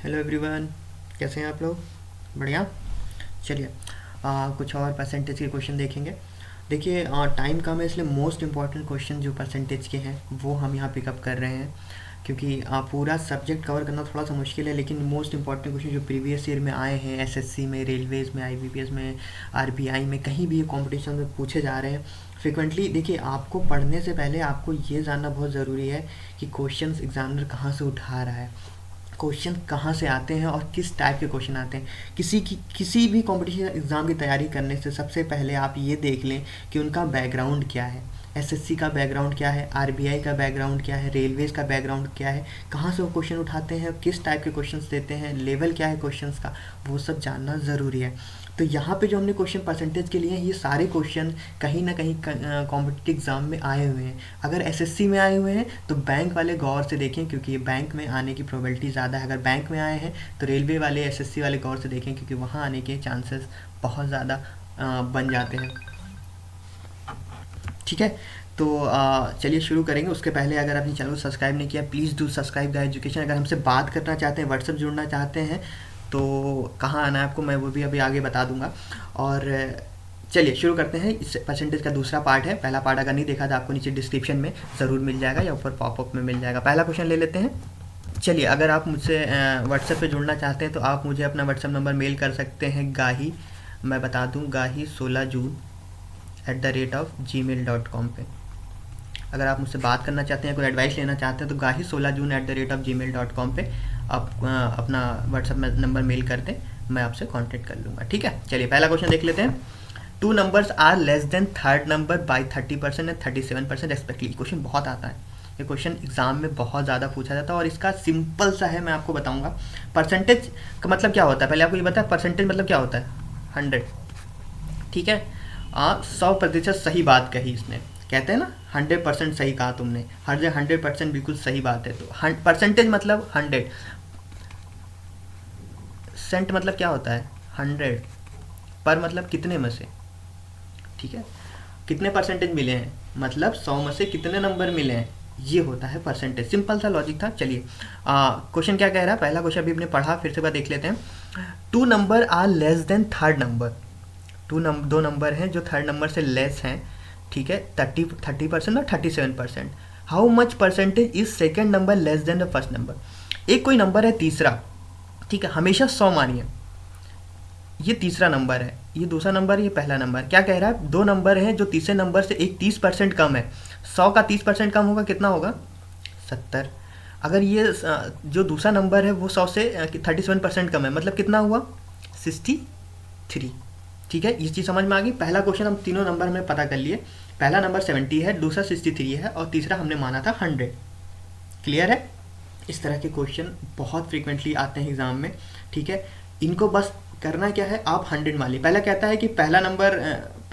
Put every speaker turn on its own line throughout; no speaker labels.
Hello everyone, कैसे हैं आप लोग? बढ़िया। चलिए, कुछ और परसेंटेज के क्वेश्चन देखेंगे। देखिए, टाइम कम है इसलिए मोस्ट इम्पॉर्टेंट क्वेश्चन जो परसेंटेज के हैं वो हम यहाँ पिकअप कर रहे हैं, क्योंकि पूरा सब्जेक्ट कवर करना थोड़ा सा मुश्किल है। लेकिन मोस्ट इम्पॉर्टेंट क्वेश्चन जो प्रीवियस ईयर में आए हैं, एसएससी में, रेलवेज़ में, आईबीपीएस में, आरबीआई में, कहीं भी कॉम्पिटिशन में पूछे जा रहे हैं फ्रिक्वेंटली। देखिए, आपको पढ़ने से पहले आपको ये जानना बहुत ज़रूरी है कि क्वेश्चंस एग्जामिनर कहाँ से उठा रहा है, क्वेश्चन कहाँ से आते हैं और किस टाइप के क्वेश्चन आते हैं। किसी भी कंपटीशन एग्ज़ाम की तैयारी करने से सबसे पहले आप ये देख लें कि उनका बैकग्राउंड क्या है। एसएससी का बैकग्राउंड क्या है, आरबीआई का बैकग्राउंड क्या है, रेलवेज़ का बैकग्राउंड क्या है, कहाँ से वो क्वेश्चन उठाते हैं, किस टाइप के क्वेश्चंस देते हैं, लेवल क्या है क्वेश्चंस का, वो सब जानना ज़रूरी है। तो यहाँ पे जो हमने क्वेश्चन परसेंटेज के लिए हैं, ये सारे क्वेश्चन कहीं ना कहीं कॉम्पिटिटिव एग्ज़ाम में आए हुए हैं। अगर एसएससी में आए हुए हैं तो बैंक वाले गौर से देखें, क्योंकि बैंक में आने की प्रोबेबिलिटी ज़्यादा है। अगर बैंक में आए हैं तो रेलवे वाले, एसएससी वाले गौर से देखें, क्योंकि वहाँ आने के चांसेस बहुत ज़्यादा बन जाते हैं। ठीक है, तो चलिए शुरू करेंगे। उसके पहले अगर आपने चैनल को सब्सक्राइब नहीं किया, please do subscribe the education. अगर हमसे बात करना चाहते हैं, व्हाट्सएप जुड़ना चाहते हैं, तो कहाँ आना है आपको, मैं वो भी अभी आगे बता दूंगा। और चलिए शुरू करते हैं। इस परसेंटेज का दूसरा पार्ट है। पहला पार्ट अगर नहीं देखा तो आपको नीचे डिस्क्रिप्शन में ज़रूर मिल जाएगा या ऊपर पॉपअप में मिल जाएगा। पहला क्वेश्चन ले लेते हैं। चलिए, अगर आप मुझसे व्हाट्सएप पे जुड़ना चाहते हैं तो आप मुझे अपना व्हाट्सएप नंबर मेल कर सकते हैं। गाही, मैं बता दूं, गाही 16june@gmail.com पे। अगर आप मुझसे बात करना चाहते हैं, कोई एडवाइस लेना चाहते हैं, तो गाही 16june@gmail.com पे आप अपना व्हाट्सएप नंबर मेल कर दें, मैं आपसे कांटेक्ट कर लूँगा। ठीक है, चलिए पहला क्वेश्चन देख लेते हैं। Two numbers are less than third number by 30% and 37% respectively. Question बहुत आता है, ये क्वेश्चन एग्जाम में बहुत ज़्यादा पूछा जाता है और इसका सिंपल सा है, मैं आपको बताऊंगा। परसेंटेज का मतलब क्या होता है, पहले आपको ये बताया परसेंटेज मतलब क्या होता है। 100, ठीक है। 100% सही बात कही इसने, कहते हैं ना 100% सही कहा तुमने, हर जगह 100% बिल्कुल सही बात है। तो परसेंटेज मतलब 100, सेंट मतलब क्या होता है 100, पर मतलब कितने में से, ठीक है, कितने परसेंटेज मिले हैं, मतलब 100 में से कितने नंबर मिले हैं, ये होता है परसेंटेज। सिंपल सा लॉजिक था। चलिए क्वेश्चन क्या कह रहा है, पहला क्वेश्चन अभी हमने पढ़ा, फिर से बात देख लेते हैं। Two number are less than third number. दो नंबर हैं जो थर्ड नंबर से लेस हैं, ठीक है, 30% और 37%। How much percentage is second number less than the first number. एक कोई नंबर है तीसरा, ठीक है, हमेशा 100 मानिए, ये तीसरा नंबर है, ये दूसरा नंबर, ये पहला नंबर। क्या कह रहा है, दो नंबर हैं जो तीसरे नंबर से एक 30% कम है। 100 का 30% कम होगा, कितना होगा, 70। अगर ये जो दूसरा नंबर है वो 100 से 37% कम है, मतलब कितना हुआ, 63। ठीक है, ये चीज़ समझ में आ गई। पहला क्वेश्चन हम तीनों नंबर हमने पता कर लिए। पहला नंबर 70 है, दूसरा 63 है और तीसरा हमने माना था 100। क्लियर है। इस तरह के क्वेश्चन बहुत फ्रीक्वेंटली आते हैं एग्जाम में, ठीक है। इनको बस करना क्या है, आप 100 मान लीजिए। पहला कहता है कि पहला नंबर,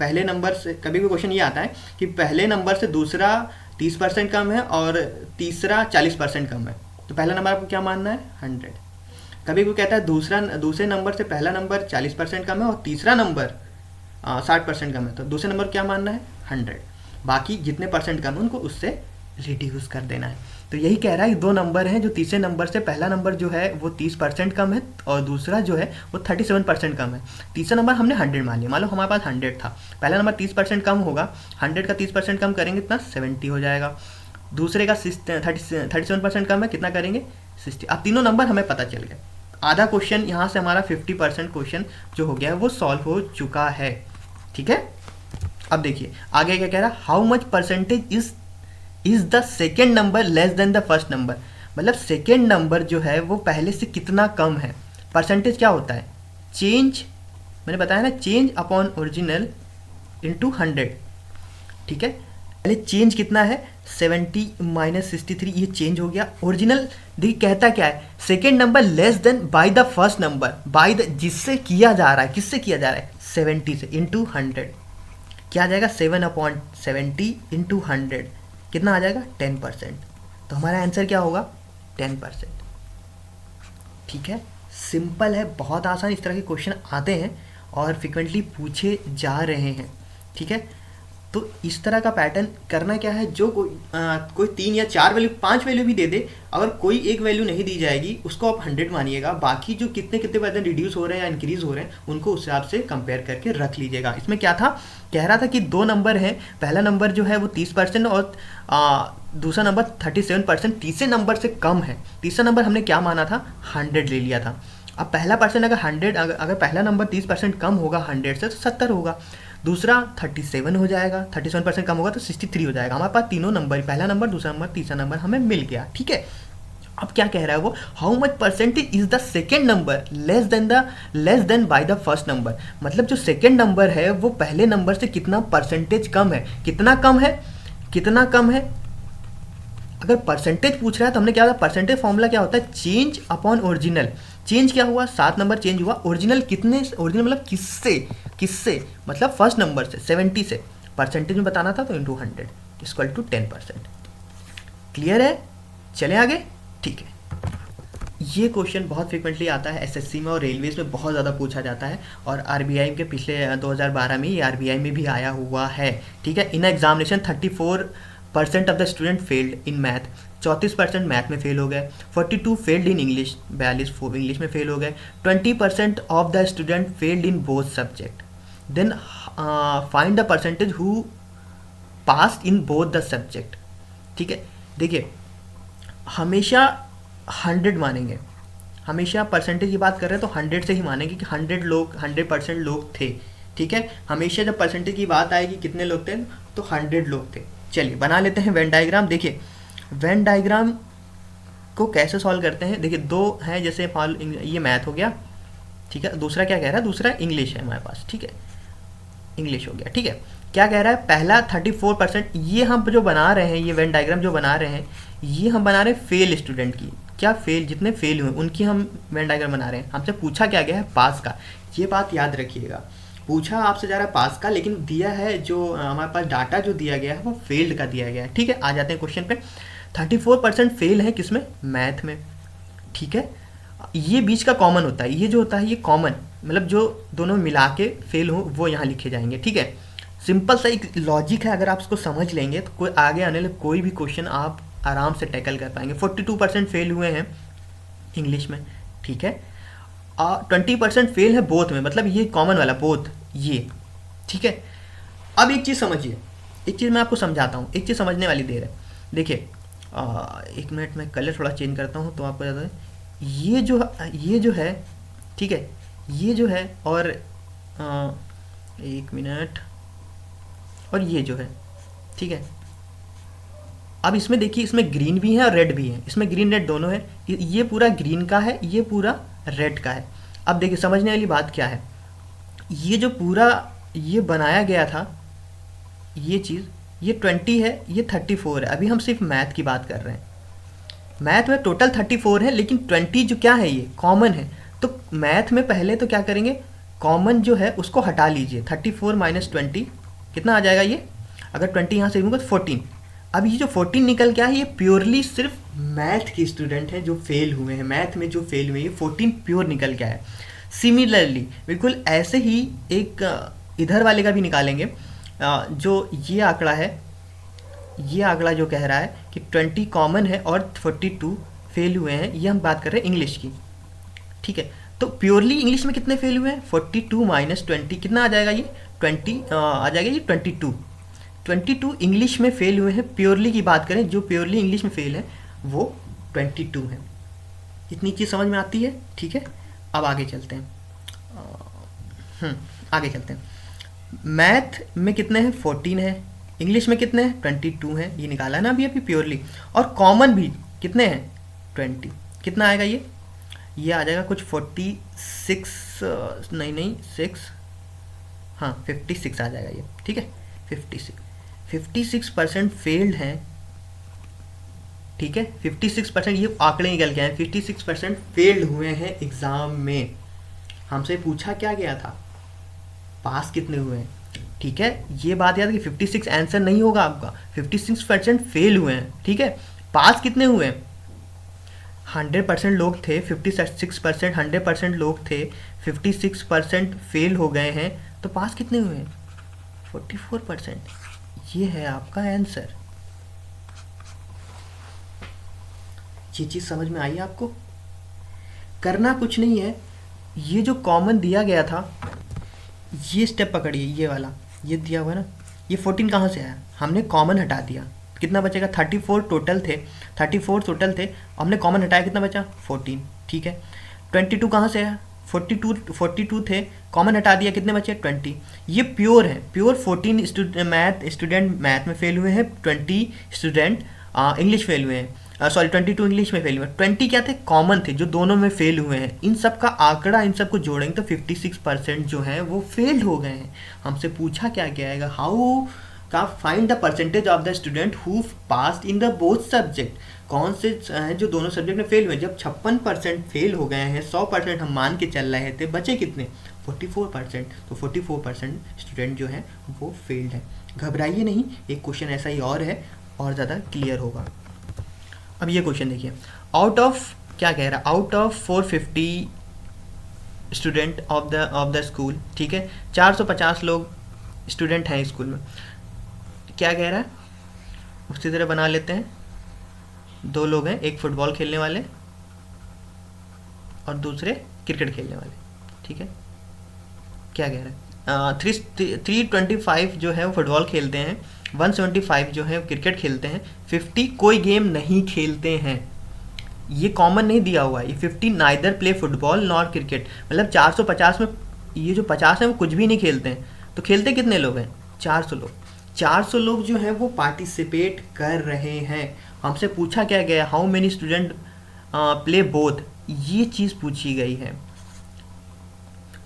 पहले नंबर से, कभी भी क्वेश्चन ये आता है कि पहले नंबर से दूसरा 30% कम है और तीसरा 40% कम है, तो पहला नंबर आपको क्या मानना है, 100। कभी कोई कहता है दूसरे नंबर से पहला नंबर 40% कम है और तीसरा नंबर 60% कम है, तो दूसरे नंबर क्या मानना है, 100। बाकी जितने परसेंट कम है उनको उससे रिड्यूस कर देना है। तो यही कह रहा है कि दो नंबर हैं जो तीसरे नंबर से, पहला नंबर जो है वो 30% कम है और दूसरा जो है वो 37% कम है। तीसरा नंबर हमने 100 मान लिया, मान लो हमारे पास 100 था, पहला नंबर 30% कम होगा, 100 का 30% कम करेंगे कितना, 70 हो जाएगा। दूसरे का 37% कम है, कितना करेंगे, 60। अब तीनों नंबर हमें पता चल गए। आधा क्वेश्चन यहाँ से हमारा 50% क्वेश्चन जो हो गया है वो सॉल्व हो चुका है, ठीक है। अब देखिए आगे क्या कह रहा है, how much percentage is the second number less than the first number. मतलब सेकेंड नंबर जो है वो पहले से कितना कम है। परसेंटेज क्या होता है, चेंज, मैंने बताया ना, चेंज अपॉन ओरिजिनल इंटू 100, ठीक है। पहले चेंज कितना है, 70 माइनस 63, ये चेंज हो गया। ओरिजिनल देखिए कहता क्या है, second number less than by the first number, by the, जिससे किया जा रहा है, किससे किया जा रहा है, 70 से, इंटू 100। क्या आ जाएगा, 7/70 इंटू 100, कितना आ जाएगा, 10%। तो हमारा आंसर क्या होगा, 10%। ठीक है, सिंपल है, बहुत आसान। इस तरह के क्वेश्चन आते हैं और फ्रिक्वेंटली पूछे जा रहे हैं, ठीक है। तो इस तरह का पैटर्न करना क्या है, जो कोई 3 या 4 वैल्यू 5 वैल्यू भी दे दे, अगर कोई एक वैल्यू नहीं दी जाएगी उसको आप 100 मानिएगा, बाकी जो कितने कितने पैटर्न रिड्यूस हो रहे हैं या इंक्रीज हो रहे हैं उनको उस हिसाब से कंपेयर करके रख लीजिएगा। इसमें क्या था, कह रहा था कि 2 नंबर हैं, पहला नंबर जो है वो 30% और दूसरा नंबर 37%, तीसरे नंबर से कम है। तीसरा नंबर हमने क्या माना था, 100 ले लिया था। अब पहला परसेंट अगर 100 अगर पहला नंबर 30% कम होगा 100 से तो 70 होगा, दूसरा 37 हो जाएगा, 37% कम होगा तो 63 हो जाएगा। हमारे पास तीनों नंबर, पहला नंबर, दूसरा नंबर, तीसरा नंबर हमें मिल गया। ठीक है, अब क्या कह रहा है वो, how much percentage is the second number less than by the first number. मतलब जो सेकेंड नंबर है वो पहले नंबर से कितना परसेंटेज कम है, कितना कम है, कितना कम है। अगर परसेंटेज पूछ रहा है तो हमने क्या होता है, परसेंटेज फॉर्मूला क्या होता है, चेंज अपॉन ओरिजिनल। चेंज क्या हुआ, 7 नंबर चेंज हुआ, ओरिजिनल कितने, ओरिजिनल मतलब किससे मतलब फर्स्ट नंबर से 70 से परसेंटेज में बताना था तो इंटू 100 इक्वल टू 10%। क्लियर है, चले आगे। ठीक है, ये क्वेश्चन बहुत फ्रिक्वेंटली आता है एसएससी में और रेलवेज में बहुत ज़्यादा पूछा जाता है, और आरबीआई के पिछले 2012 में ये आरबीआई में भी आया हुआ है। ठीक है, in examination 34% of the student failed in math, 34% math में फेल हो गए, 42 फेल्ड इन इंग्लिश, 42 इंग्लिश में फेल हो गए, 20% of the student failed in both subject. Then find the percentage who pass in both the subject. ठीक है, देखिए हमेशा 100 मानेंगे, हमेशा परसेंटेज की बात कर रहे हैं तो 100 से ही मानेंगे कि 100% लोग थे। ठीक है, हमेशा जब परसेंटेज की बात आएगी कितने लोग थे तो 100 लोग थे। चलिए बना लेते हैं वेन डायग्राम। देखिए वेन डायग्राम को कैसे सॉल्व करते हैं, देखिए 2 हैं, जैसे ये मैथ हो गया, ठीक है, दूसरा क्या कह रहा है, दूसरा इंग्लिश है हमारे पास। ठीक है, इंग्लिश हो गया। ठीक है, क्या कह रहा है, पहला 34%, ये हम जो बना रहे हैं, ये वेन डायग्राम जो बना रहे हैं, ये हम बना रहे हैं फेल स्टूडेंट की, क्या फेल, जितने फेल हुए उनकी हम वेन डायग्राम बना रहे हैं। हमसे पूछा क्या गया है, पास का। ये बात याद रखिएगा, पूछा आपसे जा रहा है पास का, लेकिन दिया है जो हमारे पास डाटा जो दिया गया है वो फेल्ड का दिया गया है। ठीक है, आ जाते हैं क्वेश्चन पे। 34% फेल है किसमें, मैथ में। ठीक है, ये बीच का कॉमन होता है, ये जो होता है ये कॉमन, मतलब जो दोनों मिला के फेल हो वो यहाँ लिखे जाएंगे। ठीक है, सिंपल सा एक लॉजिक है, अगर आप इसको समझ लेंगे तो कोई आगे आने वाले कोई भी क्वेश्चन आप आराम से टैकल कर पाएंगे। 42% फेल हुए हैं इंग्लिश में। ठीक है, 20% फेल है बोथ में, मतलब ये कॉमन वाला बोथ ये। ठीक है, अब एक चीज़ समझिए, एक चीज़ मैं आपको समझाता हूँ, एक चीज़ समझने वाली देर है। देखिए 1 मिनट में कलर थोड़ा चेंज करता हूँ तो आपको ज़्यादा है। ये जो है, ठीक है, ये जो है, और 1 मिनट, और ये जो है, ठीक है। अब इसमें देखिए, इसमें ग्रीन भी है और रेड भी है, इसमें ग्रीन रेड दोनों है, ये पूरा ग्रीन का है, ये पूरा रेड का है। अब देखिए समझने वाली बात क्या है, ये जो पूरा ये बनाया गया था, ये चीज़, ये 20 है, ये 34 है। अभी हम सिर्फ मैथ की बात कर रहे हैं, मैथ में टोटल 34 है, लेकिन 20 जो क्या है, ये कॉमन है। तो मैथ में पहले तो क्या करेंगे, कॉमन जो है उसको हटा लीजिए, 34 माइनस 20 कितना आ जाएगा, ये अगर 20 यहाँ से रिमूव तो 14। अब ये जो 14 निकल के आया है, ये प्योरली सिर्फ मैथ के स्टूडेंट हैं जो फेल हुए हैं, मैथ में जो फेल हुए हैं, ये 14 प्योर निकल के आया है। सिमिलरली बिल्कुल ऐसे ही एक इधर वाले का भी निकालेंगे, जो ये आंकड़ा है, ये आंकड़ा जो कह रहा है कि 20 कॉमन है और 42 फेल हुए हैं, ये हम बात कर रहे हैं इंग्लिश की। ठीक है, तो प्योरली इंग्लिश में कितने फेल हुए हैं, 42 माइनस 20 कितना आ जाएगा, ये 20 आ जाएगा, ये 22 इंग्लिश में फेल हुए हैं। प्योरली की बात करें, जो प्योरली इंग्लिश में फेल है वो 22 है। इतनी चीज़ समझ में आती है। ठीक है, अब आगे चलते हैं, आगे चलते हैं। मैथ में कितने हैं, 14 है, इंग्लिश में कितने हैं, 22 हैं, ये निकाला ना अभी प्योरली, और कॉमन भी कितने हैं, 20, कितना आएगा, ये आ जाएगा कुछ 46, नहीं 6, हाँ 56 आ जाएगा ये। ठीक है, 56% फेल्ड हैं। ठीक है, 56%, ये आंकड़े निकल के आए, 56% फेल्ड हुए हैं एग्ज़ाम में। हमसे पूछा क्या गया था, पास कितने हुए हैं। ठीक है, ये बात याद है कि 56 आंसर नहीं होगा आपका, 56% फेल हुए हैं। ठीक है, पास कितने हुए हैं, 100% लोग थे, 56% 100% लोग थे, 56% फेल हो गए हैं, तो पास कितने हुए हैं, 44%। ये है आपका आंसर। ये चीज़ समझ में आई आपको? करना कुछ नहीं है, ये जो कॉमन दिया गया था, ये स्टेप पकड़िए, ये वाला ये दिया हुआ है ना, ये 14 कहाँ से आया? हमने कॉमन हटा दिया, कितना बचेगा? 34 टोटल थे, 34 टोटल थे, हमने कॉमन हटाया, कितना बचा? 14। ठीक है। 22 कहाँ से आया? 42 थे, कॉमन हटा दिया, कितने बचे? 20। ये प्योर है, प्योर 14 स्टूडेंट मैथ में फेल हुए हैं, 20 स्टूडेंट इंग्लिश फेल हुए हैं, सॉरी 22 इंग्लिश में फेल हुए हैं। 20 क्या थे? कॉमन थे, जो दोनों में फेल हुए हैं। इन सब का आंकड़ा, इन सब को जोड़ेंगे तो 56% जो है वो फेल हो गए हैं। हमसे पूछा क्या गया है, हाउ का find the percentage of the student who passed in the both subject. कौन से हैं जो दोनों सब्जेक्ट में फेल हुए? जब 56% फेल हो गए हैं, 100% हम मान के चल रहे थे, बचे कितने? 44%। तो 44% स्टूडेंट जो है वो फेल्ड है। घबराइए नहीं, एक क्वेश्चन ऐसा ही और है, और ज़्यादा क्लियर होगा। अब ये क्वेश्चन देखिए, आउट ऑफ, क्या कह रहा है, out of 450 student of the school, ठीक है, 450 लोग स्टूडेंट हैं स्कूल में। क्या कह रहा है, उसी तरह बना लेते हैं। 2 लोग हैं, एक फुटबॉल खेलने वाले और दूसरे क्रिकेट खेलने वाले, ठीक है। क्या कह रहा है, 325 जो है वो फुटबॉल खेलते हैं, 175 जो है क्रिकेट खेलते हैं, 50 कोई गेम नहीं खेलते हैं। ये कॉमन नहीं दिया हुआ है, ये 50 neither play football nor cricket, मतलब 450 में ये जो 50 है वो कुछ भी नहीं खेलते हैं। तो खेलते कितने लोग हैं? 400 लोग। 400 लोग जो हैं वो पार्टिसिपेट कर रहे हैं। हमसे पूछा क्या गया, how many student play both, ये चीज़ पूछी गई है।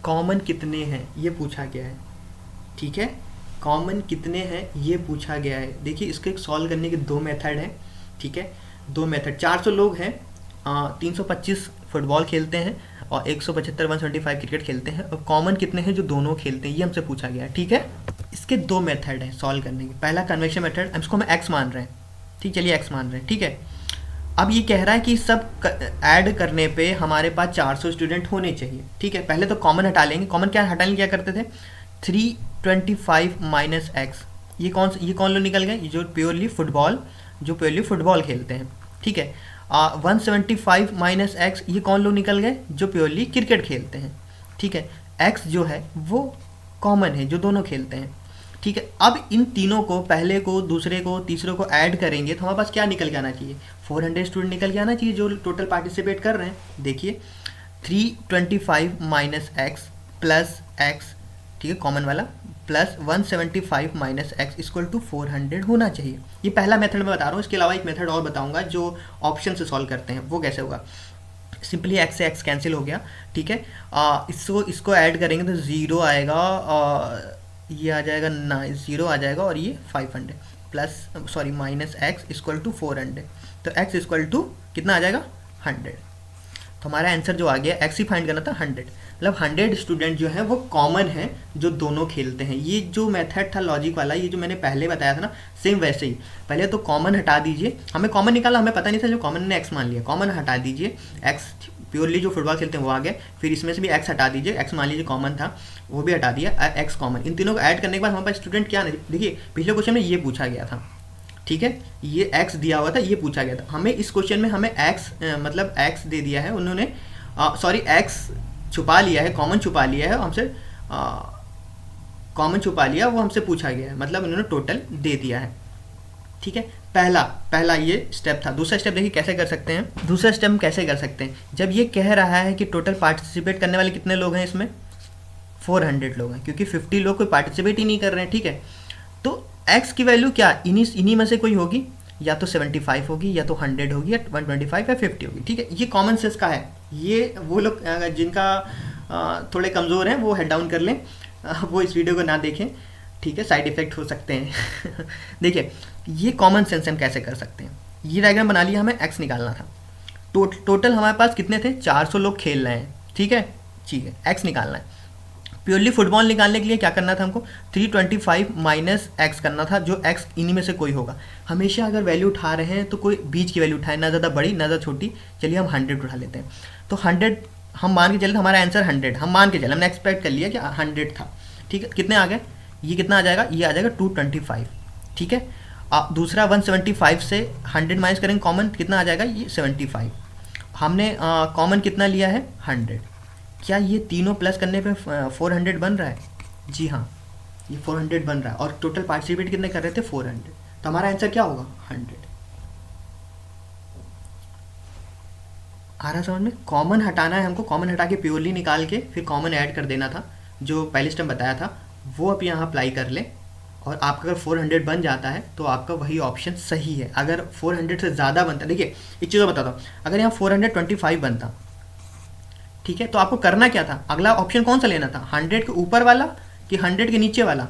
कॉमन कितने हैं ये पूछा गया है, ठीक है, कॉमन कितने हैं ये पूछा गया है। देखिए इसको सॉल्व करने के 2 मेथड हैं, ठीक है, 2 मेथड। 400 लोग हैं, 325 फुटबॉल खेलते हैं और 175 175 क्रिकेट खेलते हैं, और कॉमन कितने हैं जो दोनों खेलते हैं, ये हमसे पूछा गया है, ठीक है। इसके 2 मेथड हैं सॉल्व करने के। पहला कन्वेक्शन मेथड, इसको हम एक्स मान रहे हैं, ठीक, चलिए एक्स मान रहे हैं, ठीक है। अब ये कह रहा है कि सब ऐड करने पे हमारे पास 400 स्टूडेंट होने चाहिए, ठीक है। पहले तो कॉमन हटा लेंगे। कॉमन क्या हटाने क्या करते थे, 325 माइनस एक्स, ये कौन लोग निकल गए, जो प्योरली फुटबॉल खेलते हैं, ठीक है। 175 माइनस एक्स, ये कौन लोग निकल गए, जो प्योरली क्रिकेट खेलते हैं, ठीक है। एक्स जो है वो कॉमन है, जो दोनों खेलते हैं, ठीक है। अब इन तीनों को, पहले को, दूसरे को, तीसरे को ऐड करेंगे तो हमारे पास क्या निकल के आना चाहिए, 400 स्टूडेंट निकल के आना चाहिए जो टोटल पार्टिसिपेट कर रहे हैं। देखिए 325 माइनस एक्स प्लस एक्स, ठीक है, कॉमन वाला, plus 175 minus x equal to 400 होना चाहिए। ये पहला मेथड मैं बता रहा हूँ, इसके अलावा एक मेथड और बताऊंगा जो ऑप्शन से सॉल्व करते हैं, वो कैसे होगा। सिंपली एक्स से एक्स कैंसिल हो गया, ठीक है। इसको ऐड करेंगे तो 0 आएगा, ये आ जाएगा ना, 0 आ जाएगा, और ये 500 plus sorry minus x equal to 400, तो एक्स इक्वल टू कितना आ जाएगा, 100। तो हमारा आंसर जो आ गया, एक्स ही फाइंड करना था, 100, मतलब 100 स्टूडेंट जो है वो कॉमन है जो दोनों खेलते हैं। ये जो मेथड था लॉजिक वाला, ये जो मैंने पहले बताया था ना, सेम वैसे ही। पहले तो कॉमन हटा दीजिए, हमें कॉमन निकाला, हमें पता नहीं था, जो कॉमन ने एक्स मान लिया, कॉमन हटा दीजिए, एक्स प्योरली जो फुटबॉल खेलते हैं वो आ गए, फिर इसमें से भी एक्स हटा दीजिए, एक्स मान लीजिए कॉमन था वो भी हटा दिया, एक्स कॉमन, इन तीनों को ऐड करने के बाद हमारे पास स्टूडेंट क्या नहीं, देखिए पिछले क्वेश्चन में ये पूछा गया था, ठीक है, ये एक्स दिया हुआ था, ये पूछा गया था। हमें इस क्वेश्चन में हमें एक्स मतलब एक्स दे दिया है उन्होंने, सॉरी एक्स छुपा लिया है, कॉमन छुपा लिया है हमसे, कॉमन छुपा लिया, वो हमसे पूछा गया है, मतलब उन्होंने टोटल दे दिया है, ठीक है। पहला ये स्टेप था। दूसरा स्टेप देखिए कैसे कर सकते हैं, दूसरा स्टेप कैसे कर सकते हैं, जब ये कह रहा है कि टोटल पार्टिसिपेट करने वाले कितने लोग हैं, इसमें 400 लोग हैं, क्योंकि 50 लोग कोई पार्टिसिपेट ही नहीं कर रहे हैं, ठीक है। तो x की वैल्यू क्या, इन्हीं में से कोई होगी, या तो 75 होगी, या तो 100 होगी, या 125 या 50 होगी, ठीक है। ये कॉमन सेंस का है, ये वो लोग जिनका थोड़े कमज़ोर हैं वो हेड डाउन कर लें, वो इस वीडियो को ना देखें, ठीक है, साइड इफेक्ट हो सकते हैं। देखिए ये कॉमन सेंस हम कैसे कर सकते हैं, ये डायग्राम बना लिया, हमें x निकालना था, टोटल हमारे पास कितने थे, 400 लोग खेल रहे हैं, ठीक है, x निकालना है। प्योरली फुटबॉल निकालने के लिए क्या करना था हमको, 325 माइनस एक्स करना था, जो x इन्हीं में से कोई होगा। हमेशा अगर वैल्यू उठा रहे हैं तो कोई बीच की वैल्यू उठाए, ना ज़्यादा बड़ी ना ज़्यादा छोटी। चलिए हम 100 उठा लेते हैं, तो 100 हम मान के चले, हमारा आंसर 100 हम मान के चले, हमने एक्सपेक्ट कर लिया कि 100 था, ठीक है। कितने आ गए, ये कितना आ जाएगा, ये आ जाएगा 225, ठीक है। दूसरा 175 से 100 माइनस करेंगे कॉमन, कितना आ जाएगा, ये 75। हमने कॉमन कितना लिया है, 100। क्या ये तीनों प्लस करने पे 400 बन रहा है? जी हाँ, ये 400 बन रहा है। और टोटल पार्टिसिपेट कितने कर रहे थे, 400। तो हमारा आंसर क्या होगा, 100। आ रहा समझ में? कॉमन हटाना है हमको, कॉमन हटा के प्योरली निकाल के फिर कॉमन ऐड कर देना था, जो पहले स्टेप बताया था वो आप यहाँ अप्लाई कर लें। और आपका अगर 400 बन जाता है तो आपका वही ऑप्शन सही है। अगर 400 से ज़्यादा बनता है, देखिए एक चीज़ बताता हूँ, अगर यहाँ 425 बनता, ठीक है, तो आपको करना क्या था, अगला ऑप्शन कौन सा लेना था, 100 के ऊपर वाला कि 100 के नीचे वाला?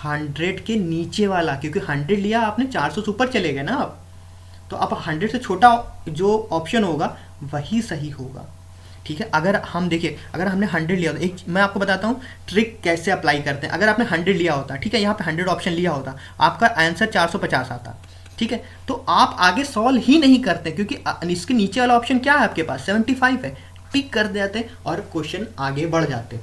100 के नीचे वाला, क्योंकि 100 लिया आपने, 400 से ऊपर चले गए ना आप, तो आप 100 से छोटा जो ऑप्शन होगा वही सही होगा। ठीक है, अगर हम देखिए, अगर हमने 100 लिया होता, एक मैं आपको बताता हूँ ट्रिक कैसे अप्लाई करते हैं। अगर आपने 100 लिया होता, ठीक है, यहाँ पे 100 ऑप्शन लिया होता, आपका आंसर 450 आता, ठीक है, तो आप आगे सॉल्व ही नहीं करते, क्योंकि इसके नीचे वाला ऑप्शन क्या है आपके पास, 75 है, टिक कर देते और क्वेश्चन आगे बढ़ जाते।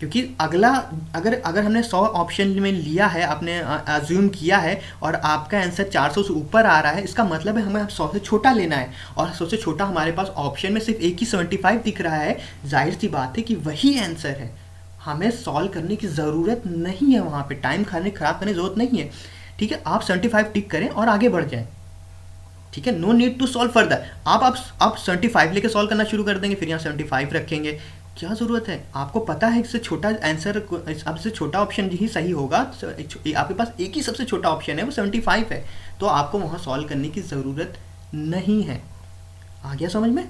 क्योंकि अगला अगर हमने 100 ऑप्शन में लिया है, आपने अज्यूम किया है और आपका आंसर 400 से ऊपर आ रहा है, इसका मतलब है हमें 100 से छोटा लेना है, और 100 से छोटा हमारे पास ऑप्शन में सिर्फ एक ही 75 दिख रहा है। जाहिर सी बात है कि वही आंसर है, हमें सॉल्व करने की ज़रूरत नहीं है, वहाँ पे टाइम खराब करने की ज़रूरत नहीं है। ठीक है, आप 75 टिक करें और आगे बढ़ जाएं। ठीक है, no need to solve further. आप 75 लेके सॉल्व करना शुरू कर देंगे, फिर यहाँ 75 रखेंगे, क्या ज़रूरत है? आपको पता है इससे छोटा आंसर, सबसे छोटा ऑप्शन ही सही होगा, आपके पास एक ही सबसे छोटा ऑप्शन है, वो 75 है, तो आपको वहाँ सॉल्व करने की ज़रूरत नहीं है। आ गया समझ में?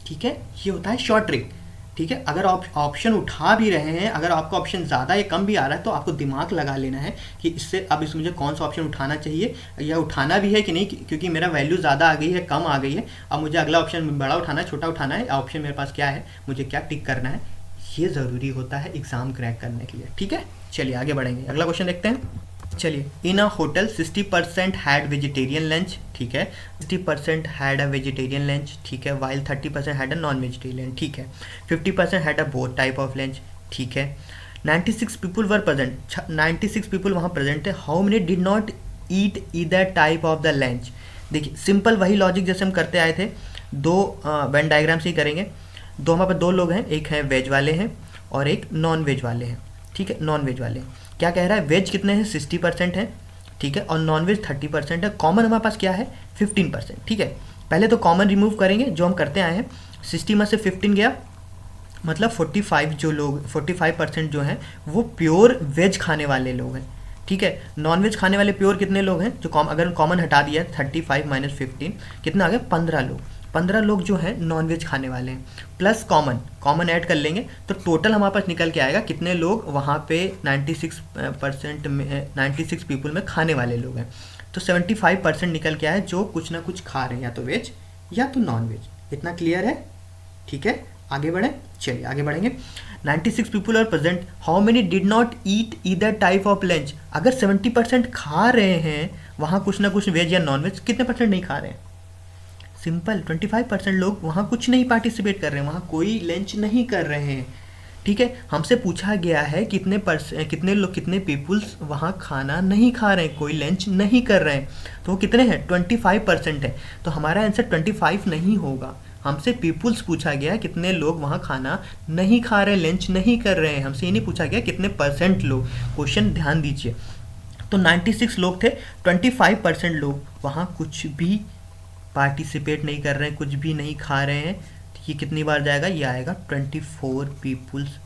ठीक है, ये होता है शॉर्ट ट्रिक। ठीक है, अगर आप ऑप्शन उठा भी रहे हैं, अगर आपका ऑप्शन ज़्यादा या कम भी आ रहा है, तो आपको दिमाग लगा लेना है कि इससे अब इसमें मुझे कौन सा ऑप्शन उठाना चाहिए, या उठाना भी है कि नहीं, क्योंकि मेरा वैल्यू ज़्यादा आ गई है, कम आ गई है, अब मुझे अगला ऑप्शन बड़ा उठाना है, छोटा उठाना है, ऑप्शन मेरे पास क्या है, मुझे क्या टिक करना है, ये ज़रूरी होता है एग्ज़ाम क्रैक करने के लिए। ठीक है, चलिए आगे बढ़ेंगे, अगला क्वेश्चन देखते हैं। चलिए, इन अ होटल 60% हैड वेजिटेरियन लंच, ठीक है, 60% हैड अ वेजिटेरियन लंच, ठीक है, while 30% had a non vegetarian, ठीक है, 50% had a both type of lunch, ठीक है, 96 पीपल वर प्रेजेंट, 96 पीपल वहाँ प्रेजेंट है, how many did not eat either type of the lunch. देखिए सिंपल वही लॉजिक जैसे हम करते आए थे, दो वेन डायग्राम से ही करेंगे। दो हमारे पास दो लोग हैं, एक है वेज वाले हैं और एक नॉन वेज वाले हैं। ठीक है, नॉन वेज वाले क्या कह रहा है, वेज कितने हैं, 60% है, ठीक है, और नॉन वेज 30% है। कॉमन हमारे पास क्या है, 15%। ठीक है, पहले तो कॉमन रिमूव करेंगे जो हम करते आए हैं, 60 में से 15 गया, मतलब 45% जो हैं वो प्योर वेज खाने वाले लोग हैं। ठीक है, नॉन वेज खाने वाले प्योर कितने लोग हैं, जो अगर कॉमन हटा दिया 35 माइनस 15 कितना आ गया, 15 लोग। 15 लोग जो हैं नॉन वेज खाने वाले हैं, प्लस कॉमन ऐड कर लेंगे तो टोटल हमारे पास निकल के आएगा कितने लोग वहाँ पे 96% में, 96 पीपल में खाने वाले लोग हैं। तो 75% निकल के आए जो कुछ ना कुछ खा रहे हैं, या तो वेज या तो नॉन वेज। इतना क्लियर है? ठीक है, आगे बढ़ें, चलिए आगे बढ़ेंगे। 96 people are present, how many did not eat either type of lunch. अगर 70% खा रहे हैं वहाँ कुछ ना कुछ वेज या नॉन वेज, कितने परसेंट नहीं खा रहे हैं? सिंपल, 25% लोग वहाँ कुछ नहीं पार्टिसिपेट कर रहे हैं, वहाँ कोई लंच नहीं कर रहे हैं। ठीक है, हमसे पूछा गया है कितने लोग, कितने पीपुल्स वहाँ खाना नहीं खा रहे हैं, कोई लंच नहीं कर रहे हैं, तो वो कितने हैं, 25% है। तो हमारा आंसर 25 नहीं होगा, हमसे पीपुल्स पूछा गया है कितने लोग वहाँ खाना नहीं खा रहे हैं, लंच नहीं कर रहे हैं, हमसे ये नहीं पूछा गया कितने परसेंट लोग। क्वेश्चन ध्यान दीजिए, तो 96 लोग थे, 25% लोग वहाँ कुछ भी पार्टिसिपेट नहीं कर रहे हैं, कुछ भी नहीं खा रहे हैं। ये कितनी बार जाएगा, ये आएगा 24 peoples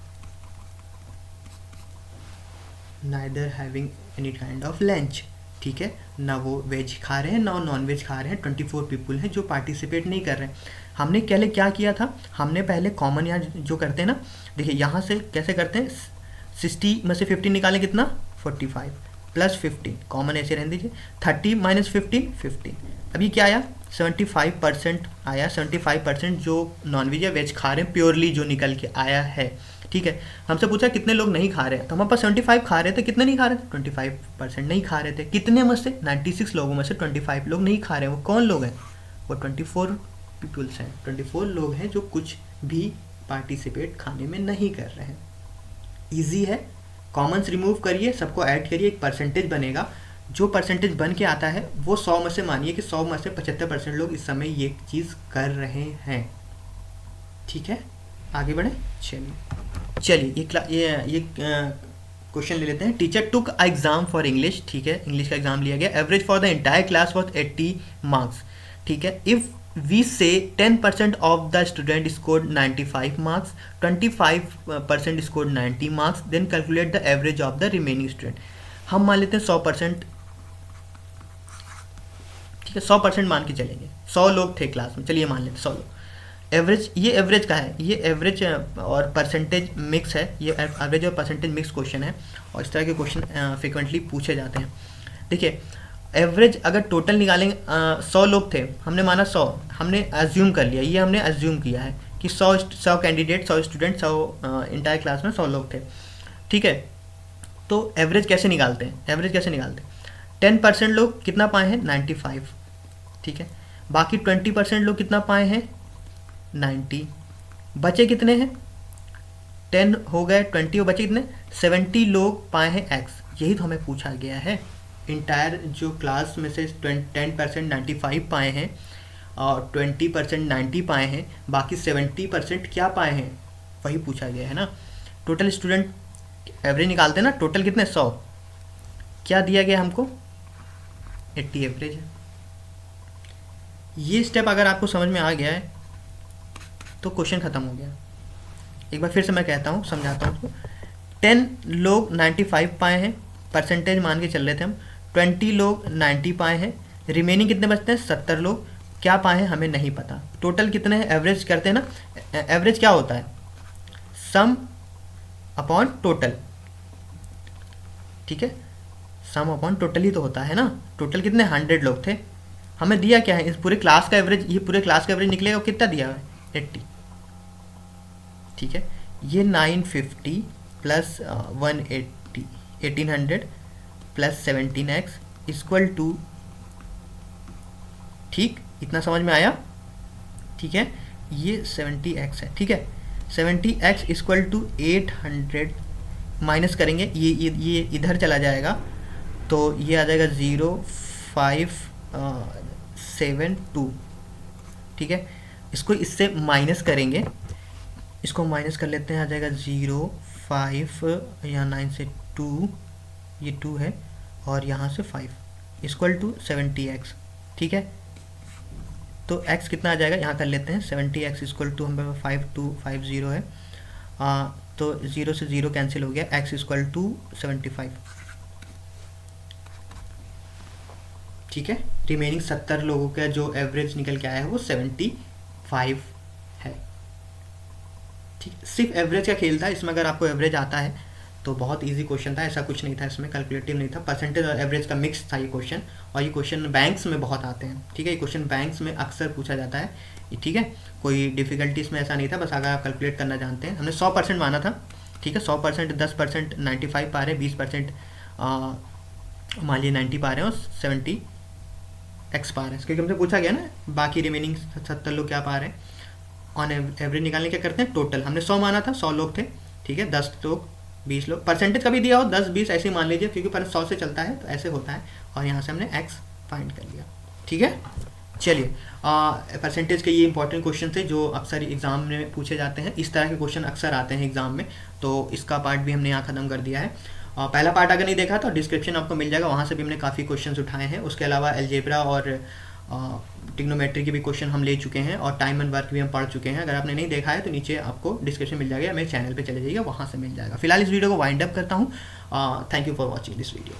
neither having any kind of lunch. ठीक है, ना वो वेज खा रहे हैं ना नॉन वेज खा रहे हैं, 24 पीपुल हैं जो पार्टिसिपेट नहीं कर रहे हैं। हमने पहले क्या किया था, हमने पहले कॉमन यहाँ जो करते हैं ना, देखिए यहाँ से कैसे करते हैं, 60 में से 15 निकालें, कितना, 45 प्लस 15, कॉमन ऐसे रहने दीजिए, 30 माइनस 15, 15। अभी क्या आया, 75% आया, 75% जो नॉन वेज या वेज खा रहे हैं प्योरली जो निकल के आया है। ठीक है, हमसे पूछा कितने लोग नहीं खा रहे हैं, तो हमारे पास 75 खा रहे थे, कितने नहीं खा रहे थे, 25% नहीं खा रहे थे। कितने में से, 96 लोगों में से 25 लोग नहीं खा रहे हैं। वो कौन लोग हैं, वो 24 पीपुल्स हैं, 24 लोग हैं जो कुछ भी पार्टिसिपेट खाने में नहीं कर रहे हैं। ईजी है, कॉमन्स रिमूव करिए, सबको ऐड करिए, एक परसेंटेज बनेगा। जो परसेंटेज बन के आता है वो 100 में से, मानिए कि 100 में से 75% लोग इस समय ये चीज़ कर रहे हैं। ठीक है, आगे बढ़े। चलिए ये क्वेश्चन ले लेते हैं। Teacher took a exam for English. ठीक है, इंग्लिश का एग्जाम लिया गया। Average for the entire class was 80 marks. ठीक है, if we say 10% of the student scored 95 marks, 25% scored 90 marks, then calculate the average of the remaining student. हम मान लेते हैं 100%। ठीक है, 100% मान के चलेंगे। 100 लोग थे क्लास में, चलिए मान लेते 100 लोग। एवरेज, ये एवरेज का है, ये एवरेज और परसेंटेज मिक्स है, ये एवरेज और परसेंटेज मिक्स क्वेश्चन है, और इस तरह के क्वेश्चन फ्रिक्वेंटली पूछे जाते हैं। देखिए, एवरेज अगर टोटल निकालेंगे, 100 लोग थे, हमने माना 100, हमने एज्यूम कर लिया, ये हमने एज्यूम किया है कि 100 कैंडिडेट, 100 स्टूडेंट, 100 इंटायर क्लास में 100 लोग थे। ठीक है, तो एवरेज कैसे निकालते हैं? एवरेज कैसे निकालते हैं? 10% लोग कितना पाए हैं? 95। ठीक है, बाकी 20% लोग कितना पाए हैं? 90। बचे कितने हैं? 10 हो गए, 20 हो, बचे कितने? 70 लोग पाए हैं एक्स। यही तो हमें पूछा गया है। इंटायर जो क्लास में से 10% 95 पाए हैं और 20% 90 पाए हैं, बाकी 70% क्या पाए हैं, वही पूछा गया है ना। टोटल स्टूडेंट एवरेज निकालते हैं ना, टोटल कितने? 100। क्या दिया गया हमको? 80 एवरेज है। ये स्टेप अगर आपको समझ में आ गया है तो क्वेश्चन ख़त्म हो गया। एक बार फिर से मैं कहता हूँ, समझाता हूँ उसको। 10 लोग 95 पाए हैं, परसेंटेज मान के चल रहे थे हम। 20 लोग 90 पाए हैं, रिमेनिंग कितने बचते हैं? 70 लोग क्या पाए हैं हमें नहीं पता। टोटल कितने हैं? एवरेज करते हैं ना। एवरेज क्या होता है? सम अपॉन टोटल। ठीक है, सम अपॉन टोटल ही तो होता है ना। टोटल कितने? 100 लोग थे। हमें दिया क्या है? इस पूरे क्लास का एवरेज, ये पूरे क्लास का एवरेज निकलेगा, कितना दिया है? 80। ठीक है, ये 950 plus 180, 1800 plus 17x equal to, ठीक, इतना समझ में आया? ठीक है, ये 70x है। ठीक है, 70x इक्वल टू 800, माइनस करेंगे, ये इधर चला जाएगा, तो ये आ जाएगा 0572। ठीक है, इसको इससे माइनस करेंगे, इसको माइनस कर लेते हैं, आ जाएगा 05, यहाँ 9 से 2, ये 2 है, और यहाँ से 5 इक्वल टू 70x। ठीक है, तो x कितना आ जाएगा, यहाँ कर लेते हैं। 70x इक्वल टू हमारे 5250 है, तो 0 से 0 कैंसिल हो गया, x इक्वल टू 75। ठीक है, रिमेनिंग 70 लोगों का जो एवरेज निकल के आया है वो 75 है। ठीक, सिर्फ एवरेज का खेल था इसमें। अगर आपको एवरेज आता है तो बहुत इजी क्वेश्चन था, ऐसा कुछ नहीं था इसमें, कैलकुलेटिव नहीं था। परसेंटेज और एवरेज का मिक्स था ये क्वेश्चन, और ये क्वेश्चन बैंक्स में बहुत आते हैं। ठीक है, ये क्वेश्चन बैंक्स में अक्सर पूछा जाता है। ठीक है, कोई डिफिकल्टी इसमें ऐसा नहीं था, बस अगर आप कैलकुलेट करना जानते हैं। हमने 100% माना था। ठीक है, 100%, 10% 95 पा रहे हैं, 20% मान लीजिए 90 पा रहे हैं, और 70x पा रहे हैं, क्योंकि हमसे पूछा गया ना बाकी रिमेनिंग 70 लोग क्या पा रहे हैं। ऑन एवरेज निकालने क्या करते हैं? टोटल हमने 100 माना था, 100 लोग थे। ठीक है, 10 लोग, 20 लोग, परसेंटेज कभी दिया हो 10 20 ऐसे ही मान लीजिए, क्योंकि पर 100 से चलता है तो ऐसे होता है, और यहाँ से हमने x फाइंड कर लिया। ठीक है, चलिए, परसेंटेज के ये इंपॉर्टेंट क्वेश्चन थे जो अक्सर एग्जाम में पूछे जाते हैं। इस तरह के क्वेश्चन अक्सर आते हैं एग्जाम में, तो इसका पार्ट भी हमने यहाँ ख़त्म कर दिया है। पहला पार्ट अगर नहीं देखा तो डिस्क्रिप्शन आपको मिल जाएगा, वहाँ से भी हमने काफ़ी क्वेश्चन उठाए हैं। उसके अलावा अलजेब्रा और ट्रिग्नोमेट्री के भी क्वेश्चन हम ले चुके हैं, और टाइम एंड वर्क भी हम पढ़ चुके हैं। अगर आपने नहीं देखा है तो नीचे आपको डिस्क्रिप्शन मिल जाएगा, मेरे चैनल पे चले जाइएगा, वहाँ से मिल जाएगा। फिलहाल इस वीडियो को वाइंड अप करता हूँ। Thank you for watching this video.